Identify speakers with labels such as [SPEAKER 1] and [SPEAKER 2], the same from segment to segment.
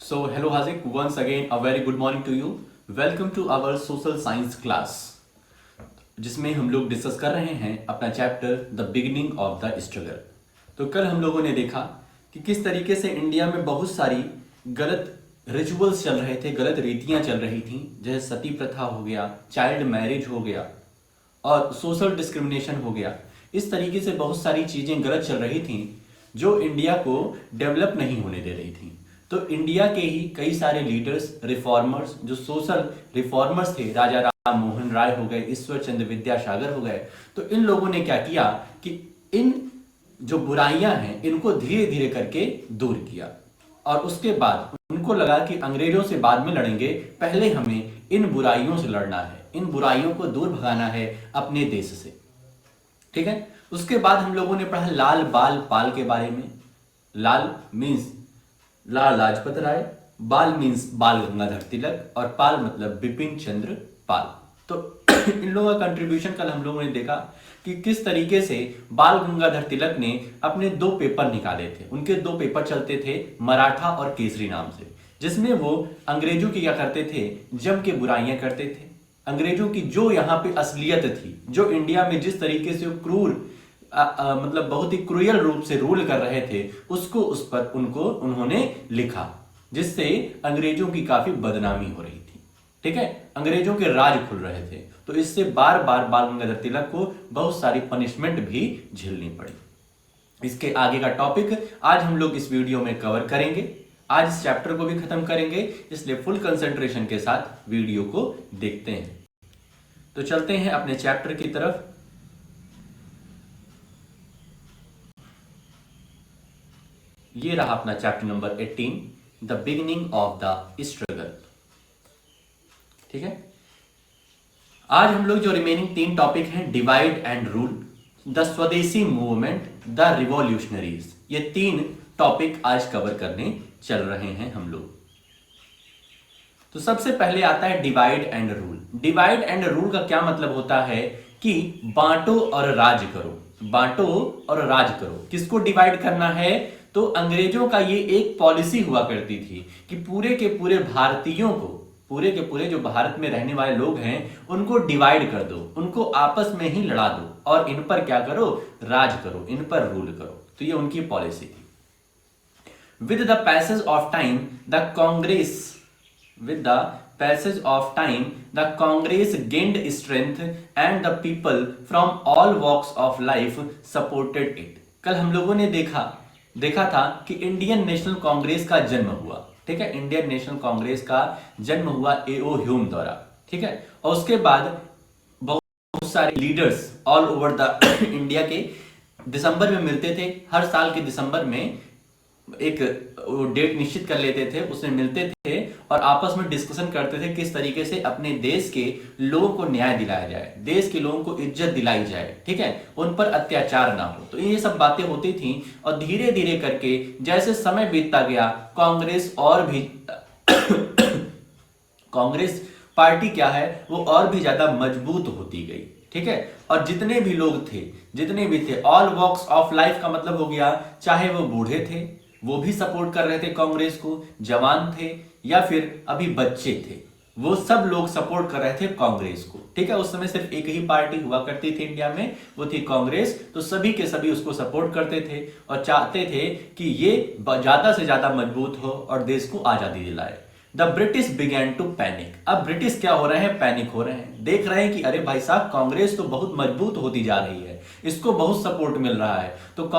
[SPEAKER 1] So, hello Hazik, once again a very good morning to you. Welcome to our social science class, जिसमें हम लोग discuss कर रहे हैं अपना chapter the beginning of the struggle. तो कल हम लोगों ने देखा कि किस तरीके से इंडिया में बहुत सारी गलत रिचुअल्स चल रहे थे, गलत रीतियां चल रही थीं, जैसे सती प्रथा हो गया, चाइल्ड मैरिज हो गया और सोशल डिस्क्रिमिनेशन हो गया। इस तरीके से बहुत सारी चीज़ें गलत चल रही थीं जो इंडिया को डेवलप नहीं होने दे रही थी। तो इंडिया के ही कई सारे लीडर्स, रिफॉर्मर्स, जो सोशल रिफॉर्मर्स थे, राजा राम मोहन राय हो गए, ईश्वर चंद्र विद्यासागर हो गए, तो इन लोगों ने क्या किया कि इन जो बुराइयां हैं इनको धीरे धीरे करके दूर किया। और उसके बाद उनको लगा कि अंग्रेजों से बाद में लड़ेंगे, पहले हमें इन बुराइयों से लड़ना है, इन बुराइयों को दूर भगाना है अपने देश से। ठीक है। उसके बाद हम लोगों ने पढ़ा लाल बाल पाल के बारे में। लाल मीन्स लाल लाजपत राय, बाल मीन्स बाल गंगाधर तिलक और पाल मतलब बिपिन चंद्र पाल। तो इन लोगों का कंट्रीब्यूशन कल हम लोगों ने देखा कि किस तरीके से बाल गंगाधर तिलक ने अपने दो पेपर निकाले थे। उनके दो पेपर चलते थे, मराठा और केसरी नाम से, जिसमें वो अंग्रेजों की क्या करते थे, जम के बुराइयां करते थे। अंग्रेजों की जो यहाँ पे असलियत थी, जो इंडिया में जिस तरीके से क्रूर मतलब बहुत ही क्रूयल रूप से रूल कर रहे थे, उसको उस पर उन्होंने लिखा, जिससे अंग्रेजों की काफी बदनामी हो रही थी। ठीक है, अंग्रेजों के राज खुल रहे थे, तो इससे बार बार बाल गंगाधर तिलक को बहुत सारी पनिशमेंट भी झेलनी पड़ी। इसके आगे का टॉपिक आज हम लोग इस वीडियो में कवर करेंगे। आज इस चैप्टर को भी खत्म करेंगे, इसलिए फुल कंसंट्रेशन के साथ वीडियो को देखते हैं। तो चलते हैं अपने चैप्टर की तरफ। ये रहा अपना chapter number 18, the beginning of the struggle. ठीक है। आज हम लोग जो रिमेनिंग तीन टॉपिक हैं, divide and rule, the swadeshi movement, the revolutionaries, ये तीन टॉपिक आज कवर करने चल रहे हैं हम लोग। तो सबसे पहले आता है divide and rule. Divide and rule का क्या मतलब होता है कि बांटो और राज करो। बांटो और राज करो, किसको डिवाइड करना है? तो अंग्रेजों का ये एक पॉलिसी हुआ करती थी कि पूरे के पूरे भारतीयों को, पूरे के पूरे जो भारत में रहने वाले लोग हैं, उनको डिवाइड कर दो, उनको आपस में ही लड़ा दो और इन पर क्या करो, राज करो, इन पर रूल करो। तो ये उनकी पॉलिसी थी। With the passage of time the Congress With the passage of time, the Congress gained strength and the people from all walks of life supported it. कल हम लोगों ने देखा था कि इंडियन नेशनल कांग्रेस का जन्म हुआ। ठीक है, इंडियन नेशनल कांग्रेस का जन्म हुआ A.O. ह्यूम द्वारा। ठीक है, और उसके बाद बहुत सारे leaders all over the India के दिसंबर में मिलते थे। हर साल के दिसंबर में एक डेट निश्चित कर लेते थे, उसमें मिलते थे और आपस में डिस्कशन करते थे किस तरीके से अपने देश के लोगों को न्याय दिलाया जाए, देश के लोगों को इज्जत दिलाई जाए। ठीक है, उन पर अत्याचार ना हो। तो ये सब बातें होती थी और धीरे धीरे करके जैसे समय बीतता गया, कांग्रेस और भी कांग्रेस पार्टी क्या है, वो और भी ज्यादा मजबूत होती गई। ठीक है, और जितने भी लोग थे, जितने भी थे, ऑल वॉक्स ऑफ लाइफ का मतलब हो गया, चाहे वो बूढ़े थे वो भी सपोर्ट कर रहे थे कांग्रेस को, जवान थे या फिर अभी बच्चे थे, वो सब लोग सपोर्ट कर रहे थे कांग्रेस को। ठीक है, उस समय सिर्फ एक ही पार्टी हुआ करती थी इंडिया में, वो थी कांग्रेस। तो सभी के सभी उसको सपोर्ट करते थे और चाहते थे कि ये ज्यादा से ज्यादा मजबूत हो और देश को आजादी दिलाए। The British began to panic. अब ब्रिटिश क्या हो रहे हैं, पैनिक हो रहे हैं, देख रहे हैं कि अरे भाई साहब, कांग्रेस तो बहुत मजबूत होती जा रही है, इसको बहुत सपोर्ट मिल रहा है। तो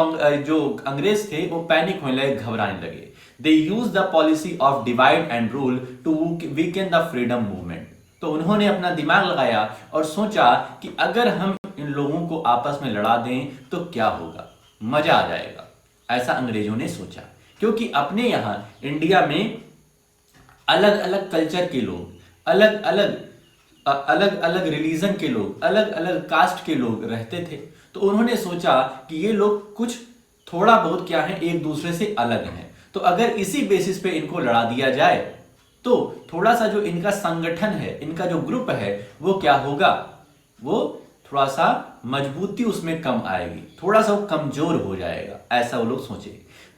[SPEAKER 1] जो अंग्रेज थे वो पैनिक होने लगे, घबराने लगे। They use the policy of divide and rule to weaken the freedom movement. तो उन्होंने अपना दिमाग लगाया और सोचा कि अगर हम इन लोगों को आपस में लड़ा दें तो क्या होगा, मजा आ जाएगा। ऐसा अंग्रेजों ने सोचा, क्योंकि अपने यहां इंडिया में अलग अलग कल्चर के लोग, अलग अलग रिलीजन के लोग, अलग अलग कास्ट के लोग रहते थे। तो उन्होंने सोचा कि ये लोग कुछ थोड़ा बहुत क्या है, एक दूसरे से अलग हैं। तो अगर इसी बेसिस पे इनको लड़ा दिया जाए तो थोड़ा सा जो इनका संगठन है, इनका जो ग्रुप है, वो क्या होगा, वो थोड़ा सा मजबूती उसमें कम आएगी, थोड़ा सा वो कमजोर हो जाएगा। ऐसा वो लोग सोचे।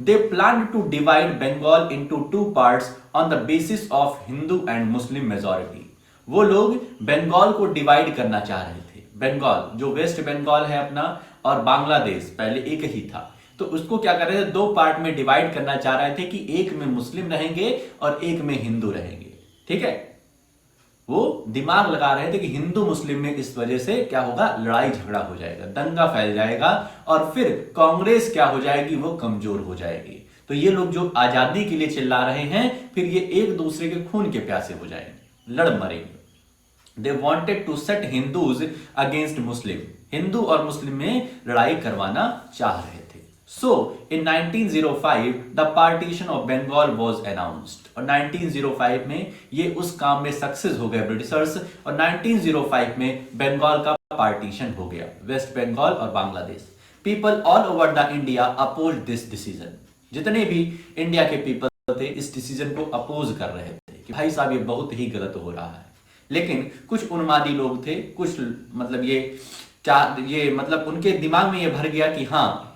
[SPEAKER 1] They plan to divide Bengal into two parts on the basis of Hindu and Muslim majority. वो लोग बंगाल को डिवाइड करना चाह रहे थे। बंगाल जो वेस्ट बंगाल है अपना और बांग्लादेश पहले एक ही था, तो उसको क्या कर रहे थे, दो पार्ट में डिवाइड करना चाह रहे थे कि एक में मुस्लिम रहेंगे और एक में हिंदू रहेंगे। ठीक है, वो दिमाग लगा रहे थे कि हिंदू मुस्लिम में इस वजह से क्या होगा, लड़ाई झगड़ा हो जाएगा, दंगा फैल जाएगा और फिर कांग्रेस क्या हो जाएगी, वो कमजोर हो जाएगी। तो ये लोग जो आजादी के लिए चिल्ला रहे हैं, फिर ये एक दूसरे के खून के प्यासे हो जाएंगे, लड़ मरेंगे। They wanted to set Hindus against Muslim, Hindu और मुस्लिम में लड़ाई करवाना चाह रहे थे। So in 1905 the partition of Bengal was announced, और 1905 में ये उस काम में सक्सेस हो गए ब्रिटिशर्स, और 1905 में बंगाल का पार्टीशन हो गया, वेस्ट बंगाल और Bangladesh. People all over the India oppose this decision, जितने भी इंडिया के पीपल थे इस डिसीजन को अपोज कर रहे थे कि भाई साहब ये बहुत ही गलत हो रहा है। लेकिन कुछ उन्मादी लोग थे, कुछ मतलब ये मतलब उनके दिमाग में ये भर गया कि हाँ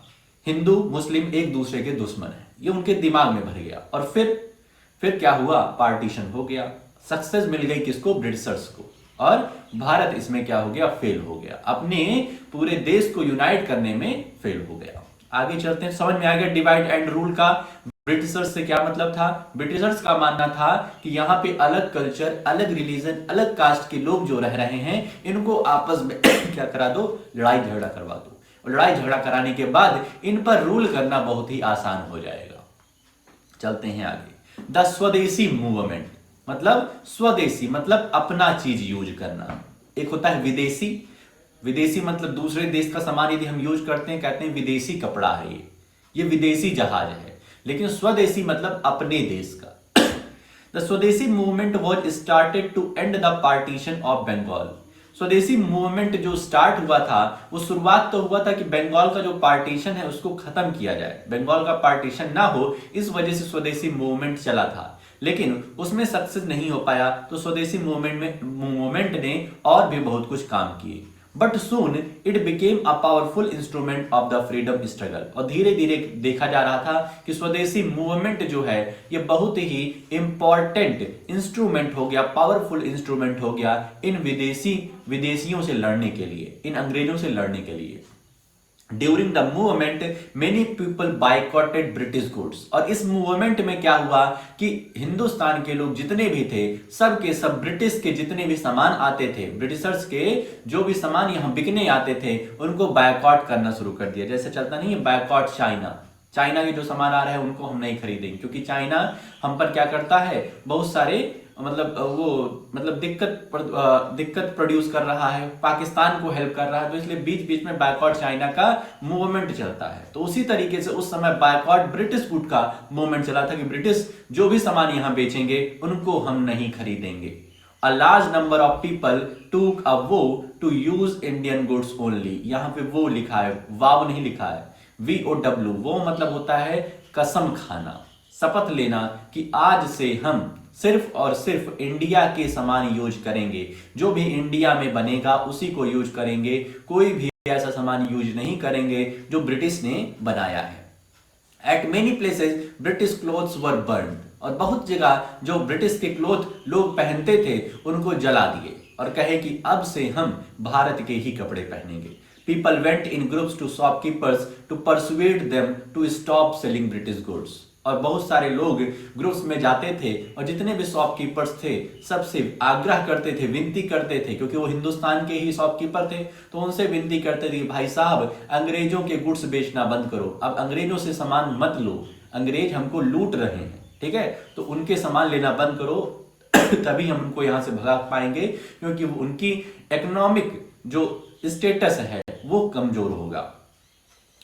[SPEAKER 1] हिंदू मुस्लिम एक दूसरे के दुश्मन है, ये उनके दिमाग में भर गया। और फिर क्या हुआ, पार्टीशन हो गया, सक्सेस मिल गई किसको, ब्रिटिशर्स को, और भारत इसमें क्या हो गया, फेल हो गया, अपने पूरे देश को यूनाइट करने में फेल हो गया। आगे चलते हैं, समझ में आ गया डिवाइड एंड रूल का ब्रिटिशर्स से क्या मतलब था। ब्रिटिशर्स का मानना था कि यहाँ पे अलग कल्चर, अलग रिलीजन, अलग कास्ट के लोग जो रह रहे हैं, इनको आपस में क्या करा दो, लड़ाई झगड़ा करवा दो, और लड़ाई झगड़ा कराने के बाद इन पर रूल करना बहुत ही आसान हो जाएगा। चलते हैं आगे। द स्वदेशी मूवमेंट, मतलब स्वदेशी मतलब अपना चीज यूज करना। एक होता है विदेशी, विदेशी मतलब दूसरे देश का सामान यदि हम यूज करते हैं, कहते हैं विदेशी कपड़ा है ये विदेशी जहाज है। लेकिन स्वदेशी मतलब अपने देश का। The swadeshi movement was started to end the partition of Bengal. Swadeshi movement जो स्टार्ट हुआ था, वो शुरुआत तो हुआ था कि बंगाल का जो पार्टीशन है उसको खत्म किया जाए, बंगाल का पार्टीशन ना हो, इस वजह से स्वदेशी मूवमेंट चला था। लेकिन उसमें सक्सेस नहीं हो पाया, तो स्वदेशी मूवमेंट ने और भी बहुत कुछ काम किए। But soon it became a powerful instrument of the freedom struggle. और धीरे धीरे देखा जा रहा था कि स्वदेशी मूवमेंट जो है ये बहुत ही इंपॉर्टेंट इंस्ट्रूमेंट हो गया, पावरफुल इंस्ट्रूमेंट हो गया इन विदेशियों से लड़ने के लिए, इन अंग्रेजों से लड़ने के लिए। During the movement many people boycotted British goods. और इस मूवमेंट में क्या हुआ कि हिंदुस्तान के लोग जितने भी थे, सब के सब ब्रिटिश के जितने भी सामान आते थे, ब्रिटिशर्स के जो भी सामान यहाँ बिकने आते थे, उनको बाइकॉट करना शुरू कर दिया। जैसे चलता नहीं है बाइकॉट चाइना, चाइना के जो सामान आ रहे हैं उनको हम नहीं खरीदेंगे, क्योंकि चाइना हम पर क्या करता है, बहुत सारे मतलब दिक्कत प्रोड्यूस कर रहा है, पाकिस्तान को हेल्प कर रहा है, तो इसलिए बीच बीच में बायकॉट चाइना का मूवमेंट चलता है। तो उसी तरीके से उस समय बायकॉट ब्रिटिश गुड का मूवमेंट चला था कि ब्रिटिश जो भी सामान यहां बेचेंगे उनको हम नहीं खरीदेंगे। A large number of people took a vow to use Indian goods only। यहां पे वो लिखा है, वाव नहीं लिखा है, VOW। वो मतलब होता है कसम खाना, शपथ लेना कि आज से हम सिर्फ और सिर्फ इंडिया के सामान यूज करेंगे, जो भी इंडिया में बनेगा उसी को यूज करेंगे, कोई भी ऐसा सामान यूज नहीं करेंगे जो ब्रिटिश ने बनाया है। Eight many places British clothes वर बर्न्ड। और बहुत जगह जो ब्रिटिश के क्लोथ लोग पहनते थे उनको जला दिए और कहे कि अब से हम भारत के ही कपड़े पहनेंगे। People went in groups to shopkeepers to persuade them to stop selling British goods. और बहुत सारे लोग ग्रुप्स में जाते थे और जितने भी शॉपकीपर्स थे सबसे आग्रह करते थे, विनती करते थे, क्योंकि वो हिंदुस्तान के ही शॉपकीपर थे, तो उनसे विनती करते थे भाई साहब अंग्रेजों के गुड्स बेचना बंद करो, अब अंग्रेजों से सामान मत लो, अंग्रेज हमको लूट रहे हैं, ठीक है, तो उनके सामान लेना बंद करो तभी हम उनको यहां से भगा पाएंगे, क्योंकि उनकी इकोनॉमिक जो स्टेटस है वो कमजोर होगा।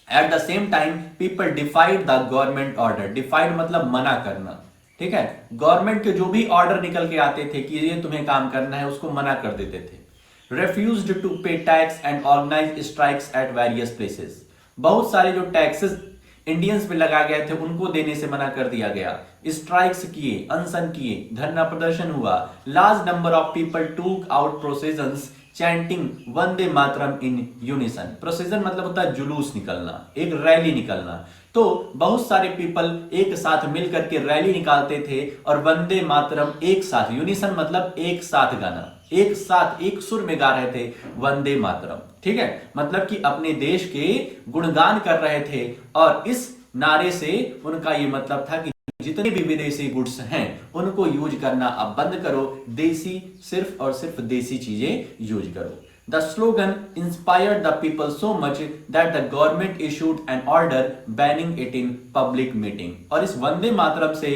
[SPEAKER 1] At the same time people defied the government order. Defied मतलब मना करना, ठीक है, गवर्नमेंट के जो भी ऑर्डर निकल के आते थे कि ये तुम्हें काम करना है उसको मना कर देते थे। Refused to pay tax and organise strikes at various places. बहुत सारे जो टैक्सेस इंडियंस पे लगा गए थे उनको देने से मना कर दिया गया, स्ट्राइक्स किए, अनशन किए, धरना प्रदर्शन हुआ। Large number of people took out processions chanting Vande Mataram in unison. Procession मतलब होता है जुलूस निकलना, एक रैली निकलना, तो बहुत सारे पीपल एक साथ मिलकर के रैली निकालते थे और वंदे मातरम एक साथ, यूनिसन मतलब एक साथ गाना, एक साथ एक सुर में गा रहे थे वंदे मातरम। ठीक है, मतलब कि अपने देश के गुणगान कर रहे थे और इस नारे से उनका ये मतलब था कि जितने भी विदेशी गुड्स हैं उनको यूज करना अब बंद करो, देसी सिर्फ और सिर्फ देसी चीजें यूज करो। The slogan inspired the people so much that the government issued an order banning it in public meeting। और इस वंदे मातरम से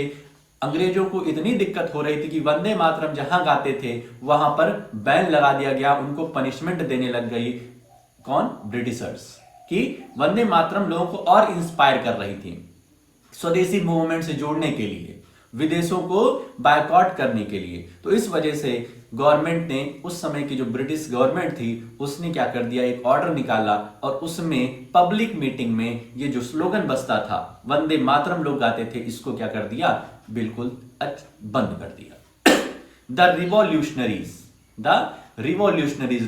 [SPEAKER 1] अंग्रेजों को इतनी दिक्कत हो रही थी कि वंदे मातरम जहां गाते थे वहां पर बैन लगा दिया गया, उनको पनिशमेंट देने लग गई। कौन? ब्रिटिशर्स। कि वंदे मातरम लोगों को और इंस्पायर कर रही थी स्वदेशी मूवमेंट से जोड़ने के लिए, विदेशों को बायकॉट करने के लिए। तो इस वजह से गवर्नमेंट ने, उस समय की जो ब्रिटिश गवर्नमेंट थी उसने क्या कर दिया, एक ऑर्डर निकाला और उसमें पब्लिक मीटिंग में ये जो स्लोगन बजता था, वंदे मातरम लोग गाते थे, इसको क्या कर दिया, बिल्कुल बंद कर दिया। द रिवॉल्यूशनरीज,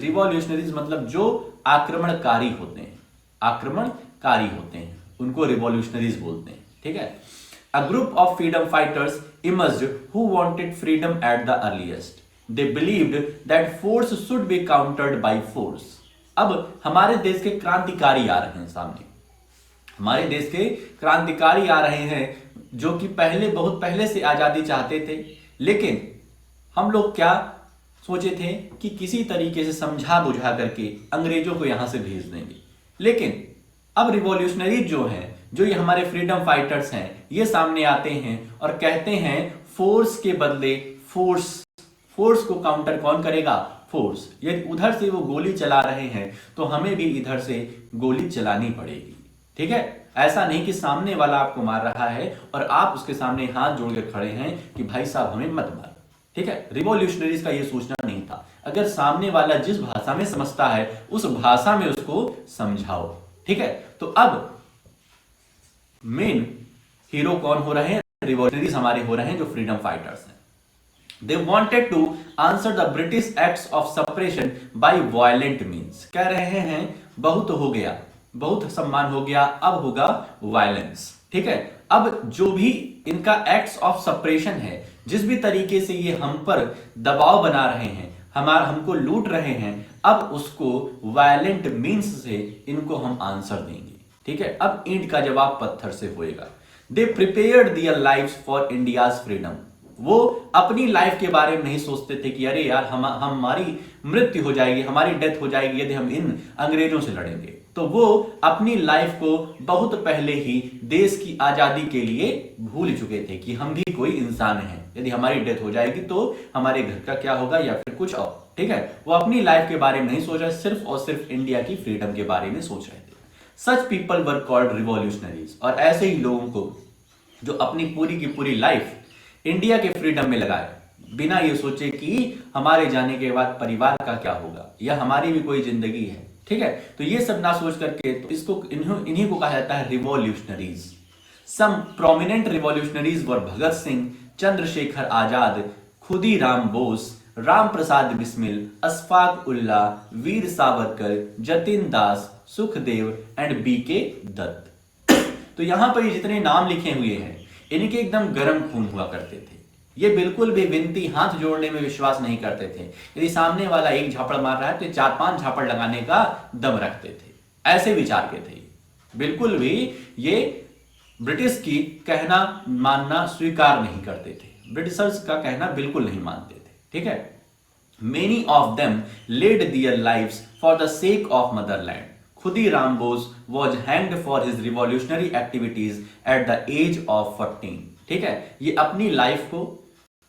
[SPEAKER 1] रिवॉल्यूशनरीज मतलब जो आक्रमणकारी होते हैं, आक्रमणकारी होते हैं उनको रिवॉल्यूशनरीज बोलते हैं। ठीक है, A group of freedom fighters emerged who wanted freedom at the earliest. They believed that force should be countered by force. अब हमारे देश के क्रांतिकारी आ रहे हैं सामने, हमारे देश के क्रांतिकारी आ रहे हैं जो कि बहुत पहले से आजादी चाहते थे, लेकिन हम लोग क्या सोचे थे कि किसी तरीके से समझा बुझा करके अंग्रेजों को यहां से भेज देंगे। लेकिन अब रिवॉल्यूशनरी जो हैं, जो ये हमारे फ्रीडम फाइटर्स हैं, ये सामने आते हैं और कहते हैं फोर्स के बदले फोर्स को काउंटर कौन करेगा, फोर्स। यदि उधर से वो गोली चला रहे हैं तो हमें भी इधर से गोली चलानी पड़ेगी। ठीक है, ऐसा नहीं कि सामने वाला आपको मार रहा है और आप उसके सामने हाथ जोड़ के खड़े हैं कि भाई साहब हमें मत मारो। ठीक है, रिवॉल्यूशनरीज का ये सोचना नहीं था। अगर सामने वाला जिस भाषा में समझता है उस भाषा में उसको समझाओ। ठीक है, तो अब मेन हीरो कौन हो रहे हैं, रिवॉल्यूशनरीज हमारे हो रहे हैं जो फ्रीडम फाइटर्स हैं। They wanted to answer the British acts of suppression by violent means. कह रहे हैं बहुत हो गया, बहुत सम्मान हो गया, अब होगा वायलेंस। ठीक है, अब जो भी इनका एक्ट्स ऑफ सप्रेशन है, जिस भी तरीके से ये हम पर दबाव बना रहे हैं, हमको लूट रहे हैं, अब उसको वायलेंट मींस से इनको हम आंसर देंगे। ठीक है, अब ईंट का जवाब पत्थर से होएगा। They prepared their lives for India's freedom. वो अपनी लाइफ के बारे में नहीं सोचते थे कि अरे यार हमारी मृत्यु हो जाएगी, हमारी डेथ हो जाएगी यदि हम इन अंग्रेजों से लड़ेंगे। तो वो अपनी लाइफ को बहुत पहले ही देश की आजादी के लिए भूल चुके थे कि हम भी कोई इंसान हैं, यदि हमारी डेथ हो जाएगी तो हमारे घर का क्या होगा या फिर कुछ और। ठीक है, वो अपनी लाइफ के बारे में नहीं सोच रहे, सिर्फ और सिर्फ इंडिया की फ्रीडम के बारे में सोच रहे थे। Such people were called revolutionaries. और ऐसे ही लोगों को जो अपनी पूरी की पूरी लाइफ इंडिया के फ्रीडम में लगाए, बिना ये सोचे कि हमारे जाने के बाद परिवार का क्या होगा या हमारी भी कोई जिंदगी है। ठीक है, तो ये सब ना सोच करके तो इसको इन्हीं को कहा जाता है revolutionaries. Some prominent revolutionaries were Bhagat Singh, Chandrashekhar Azad, Khudiram Bose, Ram Prasad Bismil, Ashfaq Ullah, Veer Savarkar, Jatin Das, Sukhdev and BK Dutt. तो यहां पर ये जितने नाम लिखे हुए हैं इनके एकदम गर्म खून हुआ करते थे। ये बिल्कुल भी विनती हाथ जोड़ने में विश्वास नहीं करते थे। यदि सामने वाला एक झापड़ मार रहा है तो 4-5 झापड़ लगाने का दम रखते थे। ऐसे विचार के थे, बिल्कुल भी ये ब्रिटिश की कहना मानना स्वीकार नहीं करते थे, ब्रिटिशर्स का कहना बिल्कुल नहीं मानते थे। ठीक है, many of them laid their lives for the sake of motherland. Khudiram Bose was hanged for his revolutionary activities at the age of 14। ठीक है, ये अपनी लाइफ को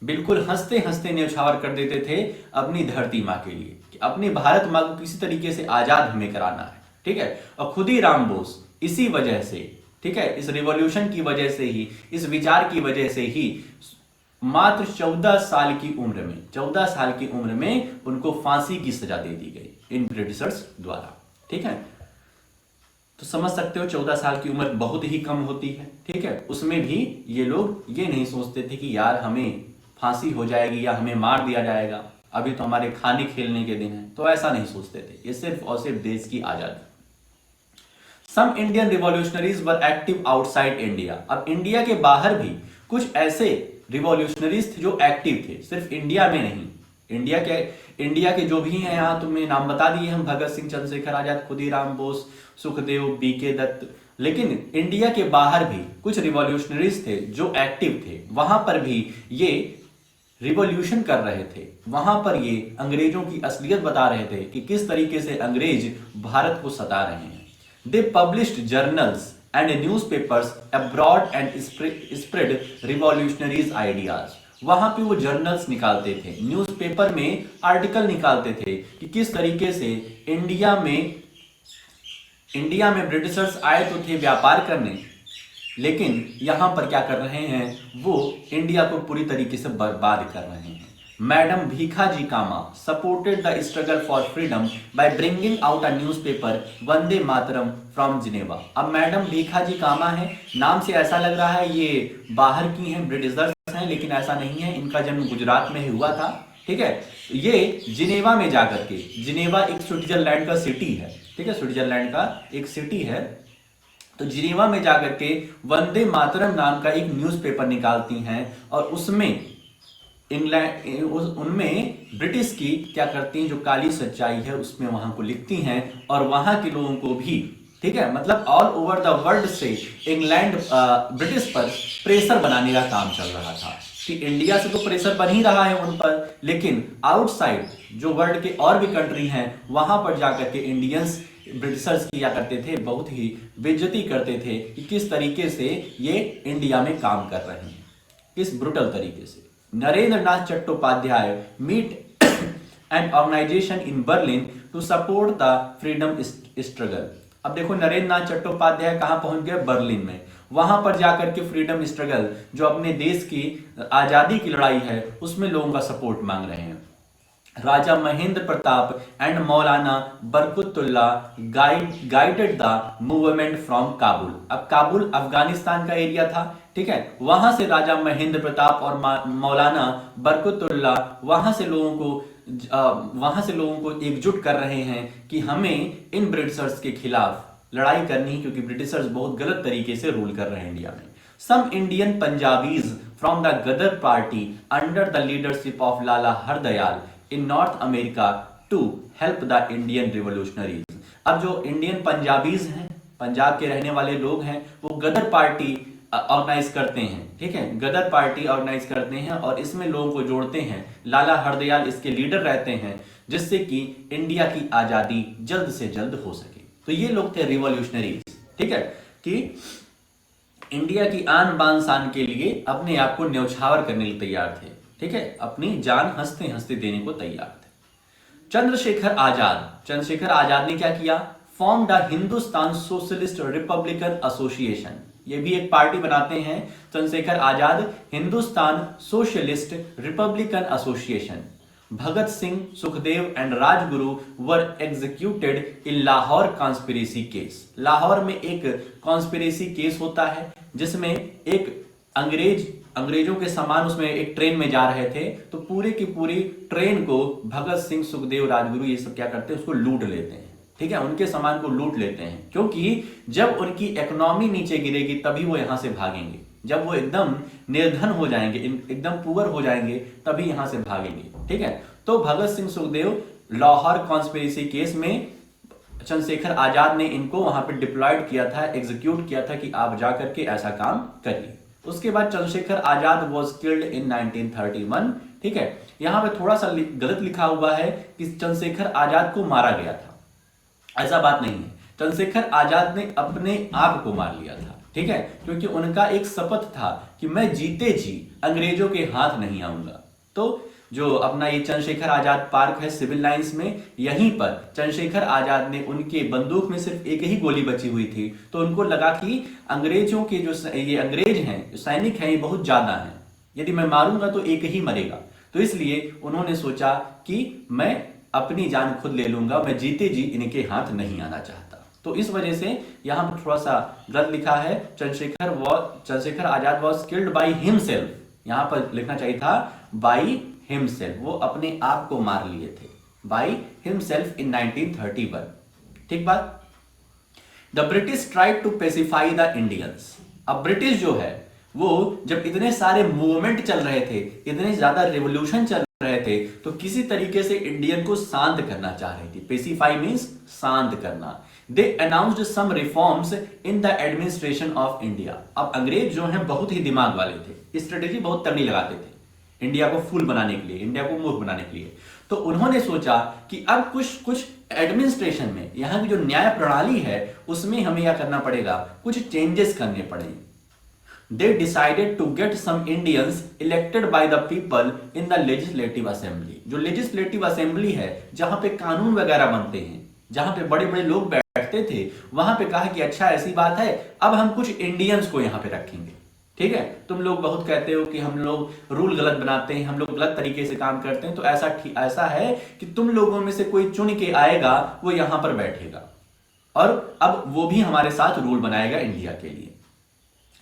[SPEAKER 1] बिल्कुल हंसते हंसते न्यौछावर कर देते थे अपनी धरती माँ के लिए, कि अपनी भारत माँ को किसी तरीके से आजाद हमें कराना है। ठीक है, और खुदीराम बोस इसी वजह से, ठीक है, इस रिवॉल्यूशन की वजह से ही, इस विचार की वजह से ही मात्र 14 साल की उम्र में उनको फांसी की सजा दे दी गई इन ब्रिटिशर्स द्वारा। ठीक है, तो समझ सकते हो 14 साल की उम्र बहुत ही कम होती है। ठीक है, उसमें भी ये लोग ये नहीं सोचते थे कि यार हमें फांसी हो जाएगी या हमें मार दिया जाएगा, अभी तो हमारे खाने खेलने के दिन हैं, तो ऐसा नहीं सोचते थे। ये सिर्फ और सिर्फ देश की आजादी। Some Indian revolutionaries were active outside India. अब इंडिया के बाहर भी कुछ ऐसे रिवॉल्यूशनरीज थे जो एक्टिव थे, सिर्फ इंडिया में नहीं। इंडिया के जो भी हैं, यहां तुमने नाम बता दिए हम, भगत सिंह, चंद्रशेखर आजाद, खुदीराम बोस, सुखदेव, बीके दत्त। लेकिन इंडिया के बाहर भी कुछ रिवॉल्यूशनरीज थे जो एक्टिव थे, वहां पर भी ये रिवॉल्यूशन कर रहे थे। वहां पर ये अंग्रेजों की असलियत बता रहे थे कि किस तरीके से अंग्रेज भारत को सता रहे हैं। They published journals and newspapers abroad and spread revolutionaries ideas. वहां पे वो जर्नल्स निकालते थे, न्यूज़पेपर में आर्टिकल निकालते थे कि किस तरीके से इंडिया में ब्रिटिशर्स आए तो थे व्यापार करने, लेकिन यहां पर क्या कर रहे हैं, वो इंडिया को पूरी तरीके से बर्बाद कर रहे हैं। Madam Bhikaji Cama supported the struggle for freedom by bringing out a newspaper Vande Mataram from Geneva. अब मैडम भीखाजी कामा है, नाम से ऐसा लग रहा है ये बाहर की हैं, ब्रिटिशर्स हैं, लेकिन ऐसा नहीं है। इनका जन्म गुजरात में ही हुआ था, ठीक है। ये जिनेवा में जाकर के, जिनेवा एक स्विट्जरलैंड का सिटी है, ठीक है, स्विट्जरलैंड का एक सिटी है। तो जिनेवा में जाकर के वंदे मातरम नाम का एक न्यूज़पेपर निकालती हैं और उसमें उनमें ब्रिटिश की क्या करती हैं, जो काली सच्चाई है उसमें वहां को लिखती हैं और वहां के लोगों को भी, ठीक है, मतलब ऑल ओवर द वर्ल्ड से इंग्लैंड ब्रिटिश पर प्रेशर बनाने का काम चल रहा था कि इंडिया से तो प्रेशर बन ही रहा है उन पर, लेकिन आउटसाइड जो वर्ल्ड के और भी कंट्री हैं वहां पर जाकर के इंडियंस ब्रिटिशर्स किया करते थे, बहुत ही बेइज्जती करते थे कि किस तरीके से ये इंडिया में काम कर रहे हैं, किस ब्रुटल तरीके से। Narendra Nath Chattopadhyay meet an organisation in Berlin to support the freedom struggle. अब देखो नरेंद्र नाथ चट्टोपाध्याय कहां पहुंच गए, बर्लिन में। वहां पर जाकर के फ्रीडम स्ट्रगल, जो अपने देश की आजादी की लड़ाई है, उसमें लोगों का सपोर्ट मांग रहे हैं। राजा Mahendra Pratap and Maulana Barkatullah guided the movement from Kabul. अब काबुल अफगानिस्तान का एरिया था, ठीक है, वहां से राजा महेंद्र प्रताप और मौलाना बरकतुल्ला वहां से लोगों को एकजुट कर रहे हैं कि हमें इन ब्रिटिशर्स के खिलाफ लड़ाई करनी है, क्योंकि ब्रिटिशर्स बहुत गलत तरीके से रूल कर रहे हैं इंडिया में। Some Indian Punjabis from the Ghadar Party under the leadership of Lala Hardayal in North America to help the Indian revolutionaries. अब जो इंडियन पंजाबीज हैं, पंजाब के रहने वाले लोग हैं, वो गदर पार्टी ऑर्गेनाइज करते हैं, ठीक है, गदर पार्टी ऑर्गेनाइज करते हैं और इसमें लोगों को जोड़ते हैं। लाला हरदयाल इसके लीडर रहते हैं, जिससे कि इंडिया की आजादी जल्द से जल्द हो सके। तो ये लोग थे रिवॉल्यूशनरीज, ठीक है, कि इंडिया की आन बान शान के लिए अपने आप को न्यौछावर करने के लिए तैयार थे, ठीक है, अपनी जान हंसते हंसते देने को तैयार थे। चंद्रशेखर आजाद ने क्या किया, form the Hindustan socialist republican association. ये भी एक पार्टी बनाते हैं Chandrashekhar Azad, Hindustan socialist republican association. Bhagat Singh, Sukhdev and Rajguru were executed in Lahore conspiracy case. Lahore में एक कॉन्स्पिरेसी केस होता है जिसमें एक अंग्रेजों के सामान उसमें एक ट्रेन में जा रहे थे, तो पूरे की पूरी ट्रेन को भगत सिंह, सुखदेव, राजगुरु ये सब क्या करते हैं, उसको लूट लेते हैं, ठीक है, उनके सामान को लूट लेते हैं, क्योंकि जब उनकी इकोनॉमी नीचे गिरेगी तभी वो यहां से भागेंगे। जब वो एकदम निर्धन हो जाएंगे, एकदम पुअर हो जाएंगे, तभी यहां से भागेंगे, ठीक है। तो भगत सिंह, सुखदेव लाहौर कॉन्स्पिरेसी केस में चंद्रशेखर आजाद ने इनको वहां पे डिप्लॉयड किया था, एग्जीक्यूट किया था कि आप जाकर के ऐसा काम करिए। उसके बाद Chandrashekhar Azad was killed in 1931, ठीक है। यहां पे थोड़ा सा गलत लिखा हुआ है कि चंद्रशेखर आजाद को मारा गया था, ऐसा बात नहीं है। चंद्रशेखर आजाद ने अपने आप को मार लिया था, ठीक है, क्योंकि उनका एक शपथ था कि मैं जीते जी अंग्रेजों के हाथ नहीं आऊंगा। तो जो अपना ये चंद्रशेखर आजाद पार्क है सिविल लाइंस में, यहीं पर चंद्रशेखर आजाद ने, उनके बंदूक में सिर्फ एक ही गोली बची हुई थी, तो उनको लगा कि अंग्रेजों के जो ये अंग्रेज हैं, जो सैनिक हैं, ये बहुत ज्यादा हैं, यदि मैं मारूंगा तो एक ही मरेगा। तो इसलिए उन्होंने सोचा कि मैं अपनी जान खुद ले लूंगा, मैं जीते जी इनके हाथ नहीं आना चाहता। तो इस वजह से यहां पर थोड़ा सा गलत लिखा है, Chandrashekhar Azad was killed by himself, यहां पर लिखना चाहिए था बाई हिमसेल्फ, वो अपने आप को मार लिए थे, बाई हिमसेल्फ इन 1931, ठीक बात। The British tried to pacify the Indians. अब ब्रिटिश जो है वो जब इतने सारे मूवमेंट चल रहे थे, इतने ज्यादा रिवोल्यूशन चल रहे थे, तो किसी तरीके से इंडियन को शांत करना चाह रही थी। पेसिफाई मींस शांत करना। They announced some reforms in the administration of India. अब अंग्रेज जो हैं बहुत ही दिमाग वाले थे, स्ट्रेटेजी बहुत तगड़ी लगाते थे इंडिया को फूल बनाने के लिए, इंडिया को मूर्ख बनाने के लिए। तो उन्होंने सोचा कि अब कुछ कुछ एडमिनिस्ट्रेशन में, यहां की जो न्याय प्रणाली है उसमें हमें क्या करना पड़ेगा, कुछ चेंजेस करने पड़ेंगे। They decided to get some Indians elected by the people in the legislative assembly। जो legislative assembly है, जहां पे कानून वगैरह बनते हैं, जहां पे बड़े बड़े लोग बैठते थे, वहां पे कहा कि अच्छा ऐसी बात है, अब हम कुछ इंडियंस को यहां पे रखेंगे। ठीक है, तुम लोग बहुत कहते हो कि हम लोग रूल गलत बनाते हैं, हम लोग गलत तरीके से काम करते हैं, तो ऐसा है कि तुम लोगों में से कोई चुन के आएगा, वो यहां पर बैठेगा और अब वो भी हमारे साथ रूल बनाएगा इंडिया के लिए।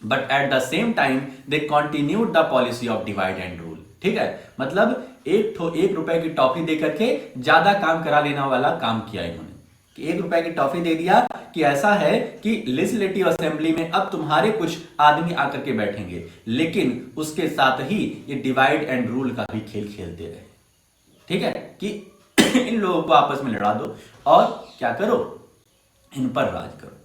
[SPEAKER 1] But at the same time they continued the policy of divide and rule. ठीक है, मतलब एक रुपए की टॉफी दे करके ज्यादा काम करा लेना वाला काम किया इन्होंने, कि 1 रुपए की टॉफी दे दिया कि ऐसा है कि लेजिस्लेटिव असेंबली में अब तुम्हारे कुछ आदमी आकर के बैठेंगे, लेकिन उसके साथ ही ये डिवाइड एंड रूल का भी खेल खेलते रहे। ठीक है, कि इन लोगों को आपस में लड़ा दो और क्या करो, इन पर राज करो।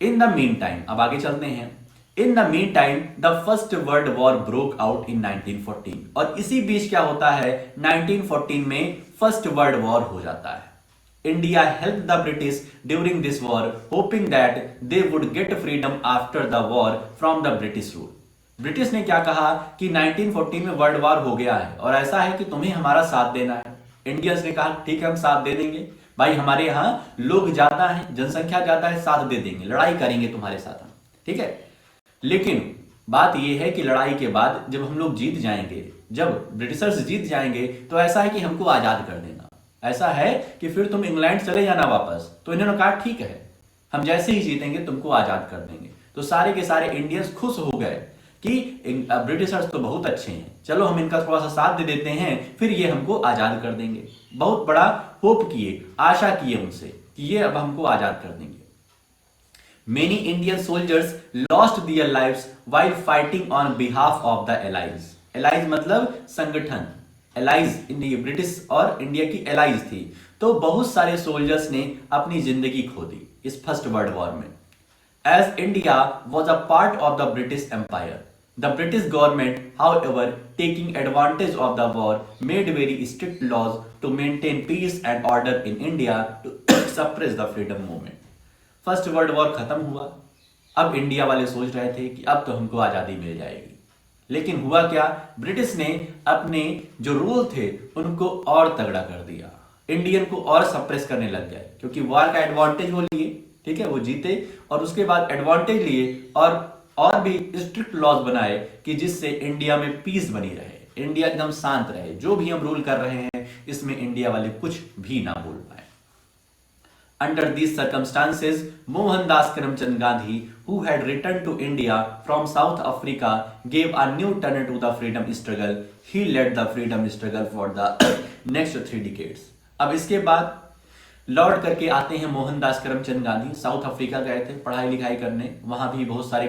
[SPEAKER 1] इन द मीन टाइम, अब आगे चलते हैं। In the mean time the first world war broke out in 1914। और इसी बीच क्या होता है, 1914 में फर्स्ट वर्ल्ड वॉर हो जाता है। India help the British during this war, hoping that they would get freedom after the war from the British rule. British ने क्या कहा कि 1914 में वर्ल्ड वॉर हो गया है और ऐसा है कि तुम्हें हमारा साथ देना है। इंडियंस ने कहा ठीक है, हम साथ दे देंगे भाई, हमारे यहाँ लोग ज्यादा हैं, जनसंख्या ज्यादा है, साथ दे देंगे, लड़ाई करेंगे तुम्हारे साथ हम। ठीक है, लेकिन बात यह है कि लड़ाई के बाद जब हम लोग जीत जाएंगे, जब ब्रिटिशर्स जीत जाएंगे, तो ऐसा है कि हमको आजाद कर देना, ऐसा है कि फिर तुम इंग्लैंड चले जाना वापस। तो इन्होंने कहा ठीक है, हम जैसे ही जीतेंगे तुमको आजाद कर देंगे। तो सारे के सारे इंडियंस खुश हो गए कि ब्रिटिशर्स तो बहुत अच्छे हैं, चलो हम इनका थोड़ा सा साथ दे देते हैं, फिर ये हमको आजाद कर देंगे। बहुत बड़ा होप किए, आशा किए उनसे कि ये अब हमको आजाद कर देंगे। Many Indian soldiers lost their lives while fighting on behalf of the allies. Allies मतलब संगठन, एलाइज इंडिया, ब्रिटिश और इंडिया की एलाइज थी। तो बहुत सारे सोल्जर्स ने अपनी जिंदगी खो दी इस फर्स्ट वर्ल्ड वॉर में। As India was a part of the British Empire, the British government, however, taking advantage of the war, made very strict laws to maintain peace and order in India to suppress the freedom movement. First world war खत्म हुआ, अब India वाले सोच रहे थे कि अब तो हमको आज़ादी मिल जाएगी, लेकिन हुआ क्या, ब्रिटिश ने अपने जो रूल थे उनको और तगड़ा कर दिया, इंडियन को और सप्रेस करने लग गए, क्योंकि वॉर का एडवांटेज वो लिए। ठीक है, वो जीते और उसके बाद एडवांटेज लिए और भी स्ट्रिक्ट लॉज बनाए कि जिससे इंडिया में पीस बनी रहे, इंडिया एकदम शांत रहे, जो भी हम रूल कर रहे हैं इसमें इंडिया वाले कुछ भी ना बोल पाए। Under these circumstances Mohandas Karamchand Gandhi, who had returned to India from South Africa, gave a new turn to the freedom struggle. He led the freedom struggle for the next 3 decades. अब इसके बाद लौट करके आते हैं मोहनदास करमचंद गांधी। साउथ अफ्रीका गए थे पढ़ाई लिखाई करने, वहां भी बहुत सारे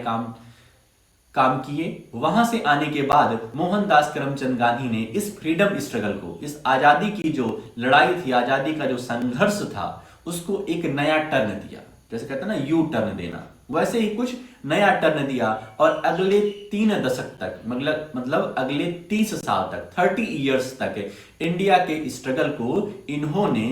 [SPEAKER 1] काम किए। वहां से आने के बाद मोहनदास करमचंद गांधी ने इस फ्रीडम स्ट्रगल को, इस आजादी की जो लड़ाई थी, आजादी का जो संघर्ष था, उसको एक नया टर्न दिया। जैसे कहते हैं ना यू टर्न देना, वैसे ही कुछ नया टर्न दिया और अगले 3 दशक तक, मतलब अगले 30 साल तक, 30 ईयर्स तक इंडिया के स्ट्रगल को इन्होंने,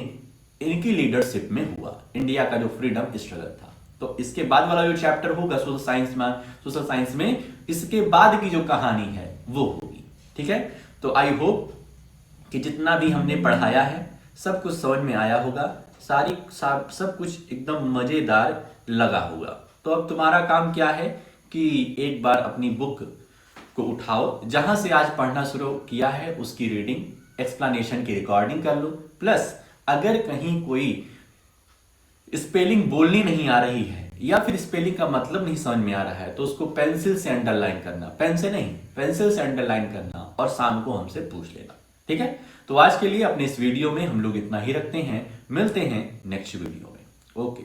[SPEAKER 1] इनकी लीडरशिप में हुआ, इंडिया का जो फ्रीडम स्ट्रगल था। तो इसके बाद वाला जो चैप्टर होगा सोशल साइंस में इसके बाद की जो कहानी है वो होगी। ठीक है, तो आई होप कि जितना भी हमने पढ़ाया है सब कुछ समझ में आया होगा, सब कुछ एकदम मजेदार लगा होगा। तो अब तुम्हारा काम क्या है कि एक बार अपनी बुक को उठाओ, जहां से आज पढ़ना शुरू किया है उसकी रीडिंग, एक्सप्लेनेशन की रिकॉर्डिंग कर लो, प्लस अगर कहीं कोई स्पेलिंग बोलनी नहीं आ रही है या फिर स्पेलिंग का मतलब नहीं समझ में आ रहा है तो उसको पेंसिल से अंडरलाइन करना, पेन से नहीं, पेंसिल से अंडरलाइन करना और शाम को हमसे पूछ लेना। ठीक है, तो आज के लिए अपने इस वीडियो में हम लोग इतना ही रखते हैं, मिलते हैं नेक्स्ट वीडियो में। ओके।